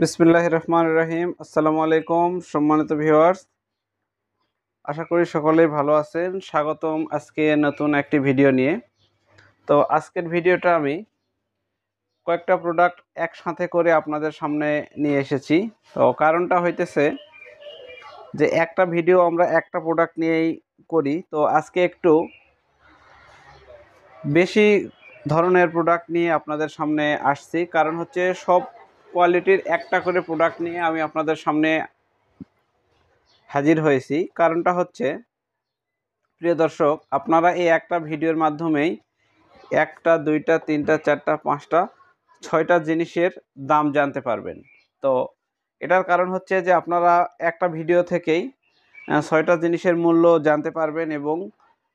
বিসমিল্লাহির রহমানির রহিম। আসসালামু আলাইকুম সম্মানিত ভিউয়ার্স, আশা করি সকলেই ভালো আছেন। স্বাগতম আজকে নতুন একটি ভিডিও নিয়ে। তো আজকের ভিডিওটা আমি কয়েকটা প্রোডাক্ট একসাথে করে আপনাদের সামনে নিয়ে এসেছি। তো কারণটা হইতেছে যে একটা ভিডিও আমরা একটা প্রোডাক্ট নিয়েই করি, তো আজকে একটু বেশি ধরনের প্রোডাক্ট নিয়ে আপনাদের সামনে আসছি। কারণ হচ্ছে সব কোয়ালিটির একটা করে প্রোডাক্ট নিয়ে আমি আপনাদের সামনে হাজির হয়েছি। কারণটা হচ্ছে, প্রিয় দর্শক, আপনারা এই একটা ভিডিওর মাধ্যমেই একটা, দুইটা, তিনটা, চারটা, পাঁচটা, ছয়টা জিনিসের দাম জানতে পারবেন। তো এটার কারণ হচ্ছে যে আপনারা একটা ভিডিও থেকেই ছয়টা জিনিসের মূল্য জানতে পারবেন এবং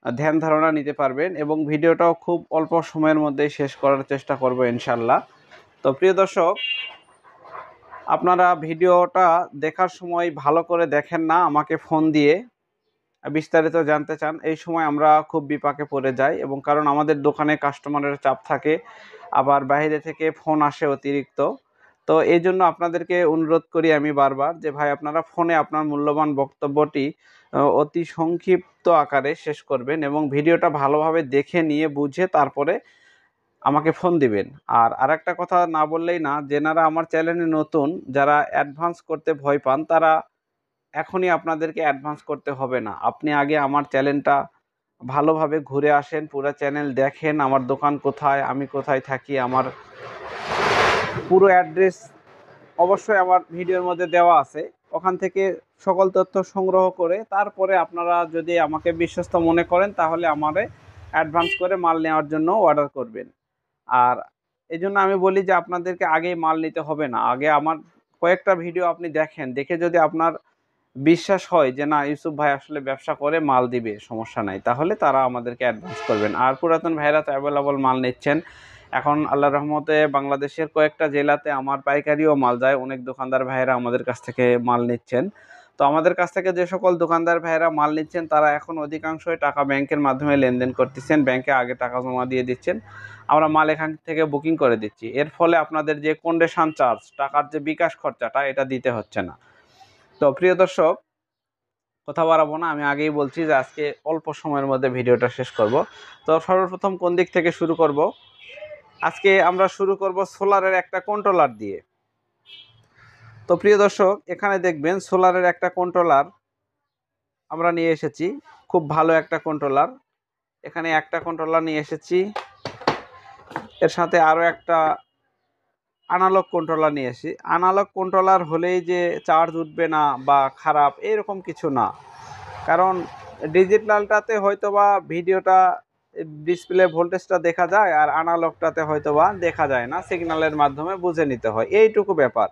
ধ্যান ধারণা নিতে পারবেন, এবং ভিডিওটাও খুব অল্প সময়ের মধ্যেই শেষ করার চেষ্টা করব ইনশাল্লাহ। তো প্রিয় দর্শক, আপনারা ভিডিওটা দেখার সময় ভালো করে দেখেন না, আমাকে ফোন দিয়ে বিস্তারিত জানতে চান, এই সময় আমরা খুব বিপাকে পড়ে যাই। এবং কারণ আমাদের দোকানে কাস্টমারের চাপ থাকে, আবার বাইরে থেকে ফোন আসে অতিরিক্ত। তো এই জন্য আপনাদেরকে অনুরোধ করি আমি বারবার যে ভাই, আপনারা ফোনে আপনার মূল্যবান বক্তব্যটি অতি সংক্ষিপ্ত আকারে শেষ করবেন এবং ভিডিওটা ভালোভাবে দেখে নিয়ে বুঝে তারপরে আমাকে ফোন দিবেন। আর আরেকটা কথা না বললেই না, যেনারা আমার চ্যানেলে নতুন, যারা অ্যাডভান্স করতে ভয় পান, তারা এখনই আপনাদেরকে অ্যাডভান্স করতে হবে না। আপনি আগে আমার চ্যানেলটা ভালোভাবে ঘুরে আসেন, পুরো চ্যানেল দেখেন, আমার দোকান কোথায়, আমি কোথায় থাকি, আমার পুরো অ্যাড্রেস অবশ্যই আমার ভিডিওর মধ্যে দেওয়া আছে। ওখান থেকে সকল তথ্য সংগ্রহ করে তারপরে আপনারা যদি আমাকে বিশ্বস্ত মনে করেন, তাহলে আমারে অ্যাডভান্স করে মাল নেওয়ার জন্য অর্ডার করবেন। আর এই জন্য আমি বলি যে আপনাদেরকে আগেই মাল নিতে হবে না, আগে আমার কয়েকটা ভিডিও আপনি দেখেন, দেখে যদি আপনার বিশ্বাস হয় যে না, ইউসুফ ভাই আসলে ব্যবসা করে, মাল দিবে, সমস্যা নাই, তাহলে তারা আমাদেরকে অ্যাডভান্স করবেন। আর পুরাতন ভাইরা তো অ্যাভেলেবল মাল নিচ্ছেন। এখন আল্লাহর রহমতে বাংলাদেশের কয়েকটা জেলাতে আমার পাইকারিও মাল যায়, অনেক দোকানদার ভাইরা আমাদের কাছ থেকে মাল নিচ্ছেন। তো আমাদের কাছ থেকে যে সকল দোকানদার ভাইরা মাল নিচ্ছেন, তারা এখন অধিকাংশই টাকা ব্যাংকের মাধ্যমে লেনদেন করতেছেন, ব্যাংকে আগে টাকা জমা দিয়ে দিচ্ছেন, আমরা মাল এখান থেকে বুকিং করে দিচ্ছি। এর ফলে আপনাদের যে কন্ডিশন চার্জ, টাকার যে বিকাশ খরচাটা, এটা দিতে হচ্ছে না। তো প্রিয় দর্শক, কথা বাড়াবো না, আমি আগেই বলছি যে আজকে অল্প সময়ের মধ্যে ভিডিওটা শেষ করব। তো সর্বপ্রথম কোন দিক থেকে শুরু করব? আজকে আমরা শুরু করব সোলারের একটা কন্ট্রোলার দিয়ে। তো প্রিয় দর্শক, এখানে দেখবেন সোলারের একটা কন্ট্রোলার আমরা নিয়ে এসেছি, খুব ভালো একটা কন্ট্রোলার। এখানে একটা কন্ট্রোলার নিয়ে এসেছি, এর সাথে আরও একটা অ্যানালগ কন্ট্রোলার নিয়ে এসেছি। অ্যানালগ কন্ট্রোলার হলেই যে চার্জ উঠবে না বা খারাপ, এরকম কিছু না। কারণ ডিজিটালটাতে হয়তোবা ভিডিওটা, ডিসপ্লে ভোল্টেজটা দেখা যায়, আর অ্যানালগটাতে হয়তোবা দেখা যায় না, সিগন্যালের মাধ্যমে বুঝে নিতে হয়, এইটুকু ব্যাপার।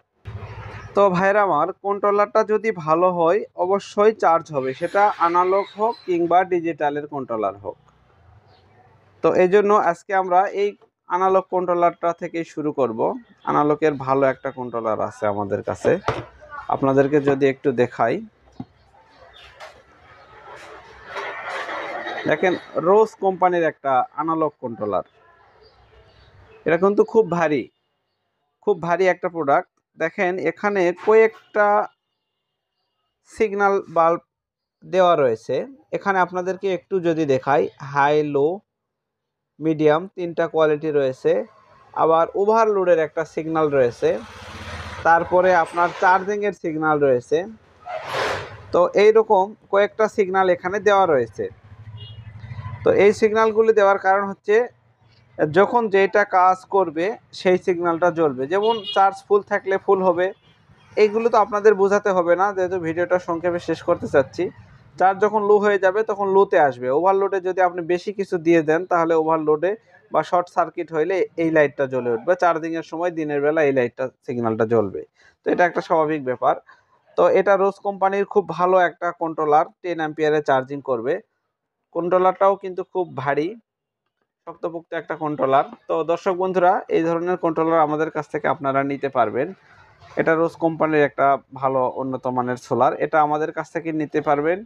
তো ভাইরা আমার, কন্ট্রোলারটা যদি ভালো হয় অবশ্যই চার্জ হবে, সেটা অ্যানালগ হোক কিংবা ডিজিটালের কন্ট্রোলার হোক। তো এই জন্য আজকে আমরা এই অ্যানালগ কন্ট্রোলারটা থেকেই শুরু করব। অ্যানালগের ভালো একটা কন্ট্রোলার আছে আমাদের কাছে, আপনাদেরকে যদি একটু দেখাই, দেখেন, রোজ কোম্পানির একটা অ্যানালগ কন্ট্রোলার। এটা কিন্তু খুব ভারী, খুব ভারী একটা প্রোডাক্ট। দেখেন এখানে কয়েকটা সিগন্যাল বাল্ব দেওয়া রয়েছে। এখানে আপনাদেরকে একটু যদি দেখাই, হাই, লো, মিডিয়াম, তিনটা কোয়ালিটি রয়েছে। আবার ওভারলোডের একটা সিগন্যাল রয়েছে, তারপরে আপনার চার্জিংয়ের সিগন্যাল রয়েছে। তো এইরকম কয়েকটা সিগন্যাল এখানে দেওয়া রয়েছে। তো এই সিগন্যালগুলি দেওয়ার কারণ হচ্ছে, যখন যেটা কাজ করবে সেই সিগন্যালটা জ্বলবে। যেমন চার্জ ফুল থাকলে ফুল হবে, এইগুলো তো আপনাদের বোঝাতে হবে না, যেহেতু ভিডিওটা সংক্ষেপে শেষ করতে চাচ্ছি। চার্জ যখন লো হয়ে যাবে তখন লোতে আসবে। ওভারলোডে যদি আপনি বেশি কিছু দিয়ে দেন, তাহলে ওভারলোডে বা শর্ট সার্কিট হইলে এই লাইটটা জ্বলে উঠবে, চার্জিংয়ের সময় দিনের বেলা এই লাইটটা, সিগন্যালটা জ্বলবে। তো এটা একটা স্বাভাবিক ব্যাপার। তো এটা রোজ কোম্পানির খুব ভালো একটা কন্ট্রোলার, 10 অ্যাম্পিয়ারে চার্জিং করবে। কন্ট্রোলারটাও কিন্তু খুব ভারী, শক্তপোক্ত একটা কন্ট্রোলার। তো দর্শক বন্ধুরা, এই ধরনের কন্ট্রোলার আমাদের কাছ থেকে আপনারা নিতে পারবেন। এটা রোজ কোম্পানির একটা ভালো উন্নত মানের সোলার, এটা আমাদের কাছ থেকে নিতে পারবেন।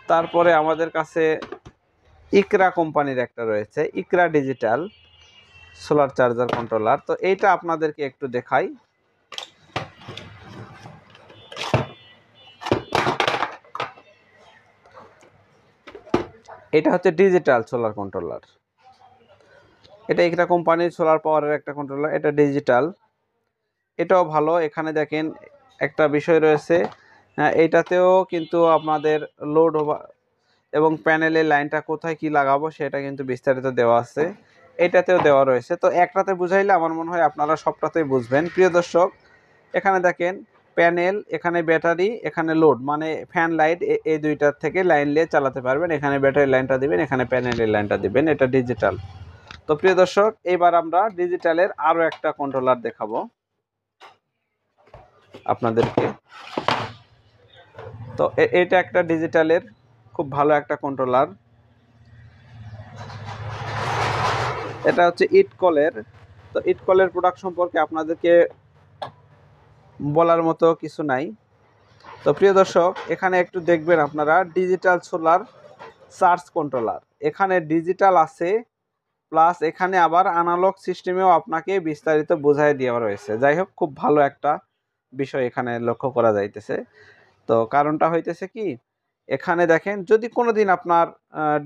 তারপরে আমাদের কাছে ইকরা কোম্পানির একটা রয়েছে, ইকরা ডিজিটাল সোলার চার্জার কন্ট্রোলার। তো এইটা আপনাদেরকে একটু দেখাই। এটা হচ্ছে ডিজিটাল সোলার কন্ট্রোলার। এটা একটা কোম্পানির সোলার পাওয়ারের একটা কন্ট্রোলার, এটা ডিজিটাল, এটাও ভালো। এখানে দেখেন একটা বিষয় রয়েছে, এইটাতেও কিন্তু আপনাদের লোড এবং প্যানেলের লাইনটা কোথায় কি লাগাবো সেটা কিন্তু বিস্তারিত দেওয়া আছে, এটাতেও দেওয়া রয়েছে। তো একটাতে বুঝাইলে আমার মনে হয় আপনারা সবটাতেই বুঝবেন। প্রিয় দর্শক, এখানে দেখেন প্যানেল, এখানে ব্যাটারি, এখানে লোড, মানে ফ্যান লাইট, এই দুইটার থেকে লাইন নিয়ে চালাতে পারবেন। এখানে ব্যাটারি লাইনটা দিবেন, এখানে প্যানেলের লাইনটা দিবেন, এটা ডিজিটাল। তো প্রিয় দর্শক, এবার আমরা ডিজিটালের আরও একটা কন্ট্রোলার দেখাবো আপনাদেরকে। তো এটা একটা ডিজিটালের খুব ভালো একটা কন্ট্রোলার। এটা হচ্ছে ইটকলের। তো ইটকলের প্রোডাক্ট সম্পর্কে আপনাদেরকে বলার মতো কিছু নাই। তো প্রিয় দর্শক, এখানে একটু দেখবেন আপনারা, ডিজিটাল সোলার চার্জ কন্ট্রোলার, এখানে ডিজিটাল আছে প্লাস এখানে আবার অ্যানালগ সিস্টেমেও আপনাকে বিস্তারিত বোঝাই দেওয়া রয়েছে। যাই হোক, খুব ভালো একটা বিষয় এখানে লক্ষ্য করা যাইতেছে। তো কারণটা হইতেছে কি, এখানে দেখেন যদি কোনো দিন আপনার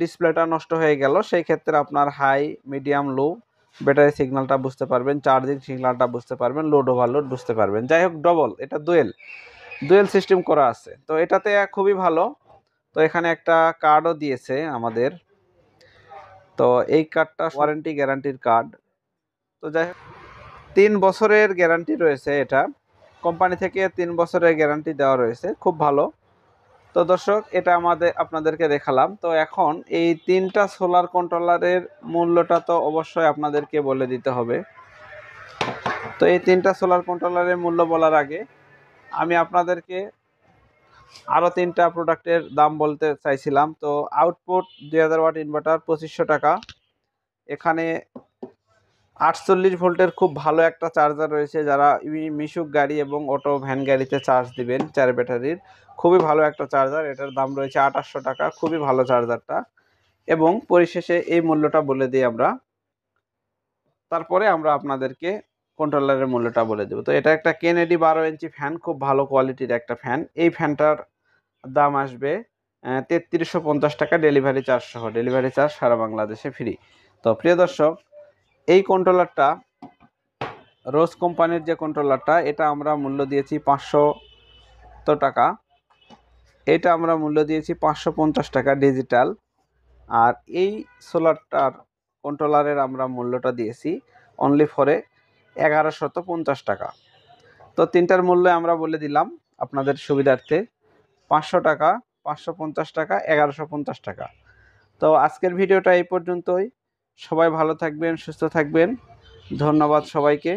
ডিসপ্লেটা নষ্ট হয়ে গেল, সেই ক্ষেত্রে আপনার হাই, মিডিয়াম, লো ব্যাটারি সিগন্যালটা বুঝতে পারবেন, চার্জিং সিগন্যালটা বুঝতে পারবেন, লোড ওভারলোড বুঝতে পারবেন। যাই হোক, ডবল, এটা ডুয়েল সিস্টেম করা আছে। তো এটাতে খুবই ভালো। তো এখানে একটা কার্ডও দিয়েছে আমাদের। তো এই কার্ডটা ওয়ারেন্টি গ্যারান্টির কার্ড। তো যাই হোক, 3 বছরের গ্যারান্টি রয়েছে, এটা কোম্পানি থেকে 3 বছরের গ্যারান্টি দেওয়া রয়েছে, খুব ভালো। তো দর্শক, এটা আপনাদেরকে দেখালাম। তো এখন এই 3টা সোলার কন্ট্রোলারের মূল্যটা তো অবশ্যই আপনাদেরকে বলে দিতে হবে। তো এই 3টা সোলার কন্ট্রোলারের মূল্য বলার আগে আমি আপনাদেরকে আরও 3টা প্রোডাক্টের দাম বলতে চাইছিলাম। তো আউটপুট 2000 ওয়াট ইনভার্টার 2500 টাকা। এখানে 48 ভোল্টের খুব ভালো একটা চার্জার রয়েছে, যারা মিশুক গাড়ি এবং অটো ভ্যান গাড়িতে চার্জ দিবেন, 4 ব্যাটারির খুবই ভালো একটা চার্জার। এটার দাম রয়েছে 2800 টাকা, খুবই ভালো চার্জারটা। এবং পরিশেষে এই মূল্যটা বলে দিই আমরা, তারপরে আমরা আপনাদেরকে কন্ট্রোলারের মূল্যটা বলে দেবো। তো এটা একটা কেনেডি 12 ইঞ্চি ফ্যান, খুব ভালো কোয়ালিটির একটা ফ্যান। এই ফ্যানটার দাম আসবে 3350 টাকা, ডেলিভারি চার্জ সহ, ডেলিভারি চার্জ সারা বাংলাদেশে ফ্রি। তো প্রিয় দর্শক, এই কন্ট্রোলারটা, রোজ কোম্পানির যে কন্ট্রোলারটা, এটা আমরা মূল্য দিয়েছি 500 টাকা। এটা আমরা মূল্য দিয়েছি 550 টাকা ডিজিটাল। আর এই সোলারটার কন্ট্রোলারের আমরা মূল্যটা দিয়েছি অনলি ফরে 1150 টাকা। তো 3টার মূল্য আমরা বলে দিলাম আপনাদের সুবিধার্থে, 500 টাকা, 550 টাকা, 1150 টাকা। তো আজকের ভিডিওটা এই পর্যন্তই। সবাই ভালো থাকবেন, সুস্থ থাকবেন। ধন্যবাদ সবাইকে।